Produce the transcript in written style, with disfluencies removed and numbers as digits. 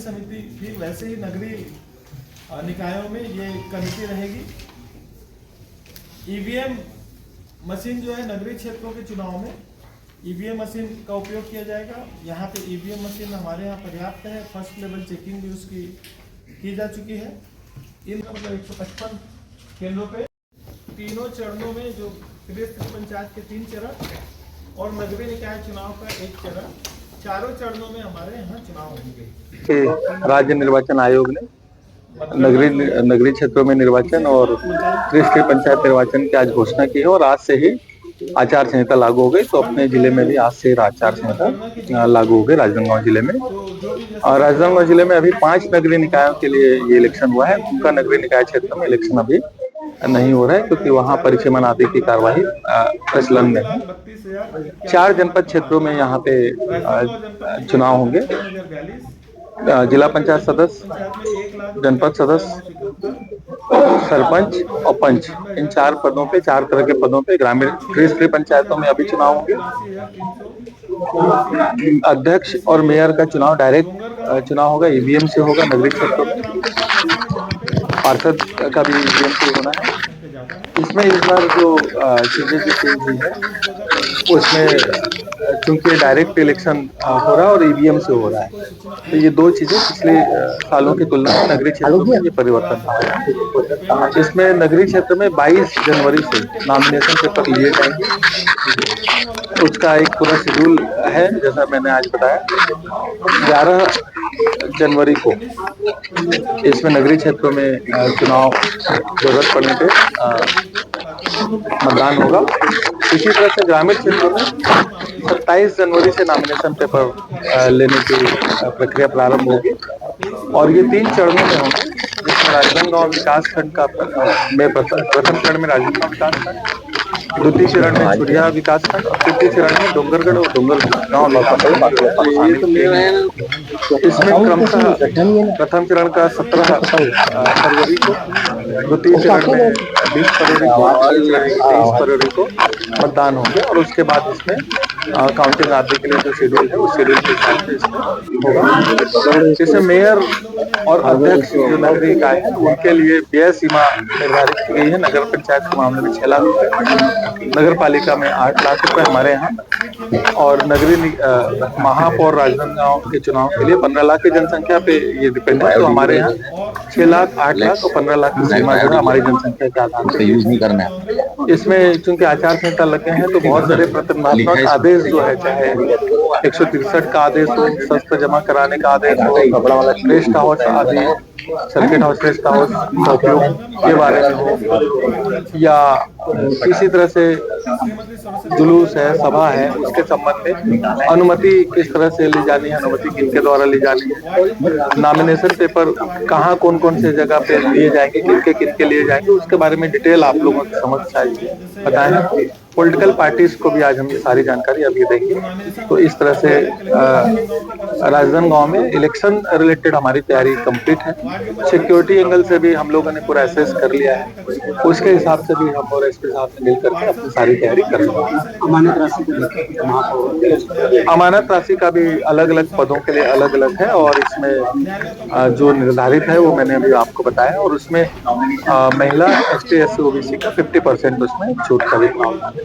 समिति थी वैसे ही नगरीय निकायों में ये कमेटी रहेगी। ईवीएम मशीन जो है नगरीय क्षेत्रों के चुनाव में ईवीएम मशीन का उपयोग किया जाएगा। यहाँ पे ईवीएम मशीन हमारे यहाँ पर्याप्त है, फर्स्ट लेवल चेकिंग भी उसकी की जा चुकी है। इन मतलब 155 केंद्रों पे तीनों चरणों में जो त्रिस्तरीय पंचायत के 3 चरण और नगरीय निकाय चुनाव का 1 चरण, चारों चरणों में हमारे यहाँ चुनाव होंगे। राज्य निर्वाचन आयोग ने नगरीय क्षेत्रों में निर्वाचन और त्रिस्तरीय पंचायत निर्वाचन की आज घोषणा की है और आज से ही आचार संहिता लागू हो गई। तो अपने जिले में भी आज से आचार संहिता लागू हो गई राजनांदगांव जिले में। और राजनांदगांव जिले में अभी 5 नगरीय निकायों के लिए ये इलेक्शन हुआ है। उनका नगरीय निकाय क्षेत्र में इलेक्शन अभी नहीं हो रहा है क्योंकि वहाँ परिसीमन आदि की कार्यवाही प्रचलन में है। 4 जनपद क्षेत्रों में यहाँ पे चुनाव होंगे। जिला पंचायत सदस्य, जनपद सदस्य, सरपंच और पंच, इन 4 पदों पे, 4 तरह के पदों पे ग्रामीण त्रिस्तरीय पंचायतों में अभी चुनाव होंगे। अध्यक्ष और मेयर का चुनाव डायरेक्ट चुनाव होगा, ईवीएम से होगा नगरीय क्षेत्रों में। पार्षद का भी ईवीएम से होना है। इसमें इस बार जो चीजें जो चेंज हुई है उसमें चूंकि डायरेक्ट इलेक्शन हो रहा है और ईवीएम से हो रहा है, तो ये 2 चीजें पिछले सालों की तुलना में नगरीय क्षेत्र में ये परिवर्तन हुआ है। इसमें नगरीय क्षेत्र में 22 जनवरी से नॉमिनेशन पेपर लिए जाएंगे। उसका एक पूरा शेड्यूल है, जैसा मैंने आज बताया। 11 जनवरी को इसमें नगरीय क्षेत्रों में चुनाव जरूरत पड़ने पे मतदान होगा। इसी तरह से ग्रामीण क्षेत्रों में 27 जनवरी से नॉमिनेशन पेपर लेने की प्रक्रिया प्रारंभ होगी और ये 3 चरणों में होंगे, जिसमें राजनांदगांव विकास खंड का प्रथम चरण में राजनांदगांव विकास खंड, द्वितीय चरण में चुरिया विकास खंड और तृतीय चरण में डोंगरगढ़ और डोंगरगांव इसमें क्रमशः प्रथम चरण का 17 फरवरी को, द्वितीय चरण में 20 फरवरी को, 23 फरवरी को मतदान होंगे और उसके बाद इसमें काउंटिंग आदि के लिए जो शेड्यूल है उस शेड्यूल के हिसाब से इसमें होगा। जैसे मेयर और अध्यक्ष जो नगरीय निकाय है उनके लिए व्यय सीमा निर्धारित की गई है। नगर पंचायत के मामले में 6 लाख रुपए, नगर पालिका में 8 लाख रुपए हमारे यहाँ, और नगरीय महापौर राजनांदगांव के चुनाव के लिए 15 लाख की जनसंख्या पे ये डिपेंड है। तो हमारे यहाँ 6 लाख, 8 लाख और 15 लाख की सीमा जो है हमारी जनसंख्या के आधार पर यूज नहीं करना है। इसमें चूंकि आचार संहिता लगे हैं तो बहुत सारे प्रतिबंधात्मक आदेश जो है, चाहे 163 का आदेश हो, शस्त्र जमा कराने का आदेश हो, रेस्ट हाउस आदि, सर्किट हाउस, रेस्ट हाउस का उपयोग के बारे में हो, या किसी तरह से जुलूस है, सभा है, उसके संबंध में अनुमति किस तरह से ली जानी है, अनुमति किनके द्वारा ली जानी है, नॉमिनेशन पेपर कहाँ कौन कौन से जगह पे लिए जाएंगे, किनके लिए जाएंगे, उसके बारे में डिटेल आप लोगों की समझ चाहिए बताएं। पॉलिटिकल पार्टीज को भी आज हम ये सारी जानकारी अभी देंगे। तो इस तरह से राजनांदगांव में इलेक्शन रिलेटेड हमारी तैयारी कंप्लीट है। सिक्योरिटी एंगल से भी हम लोगों ने पूरा असेस कर लिया है, उसके हिसाब से भी हम और एसपी साहब से मिलकर के अपनी सारी तैयारी कर रहे हैं। अमानत राशि का भी अलग अलग पदों के लिए अलग अलग है और इसमें जो निर्धारित है वो मैंने अभी आपको बताया, और उसमें महिला ST SC OBC का 50% उसमें छूट का भी प्रावधान है।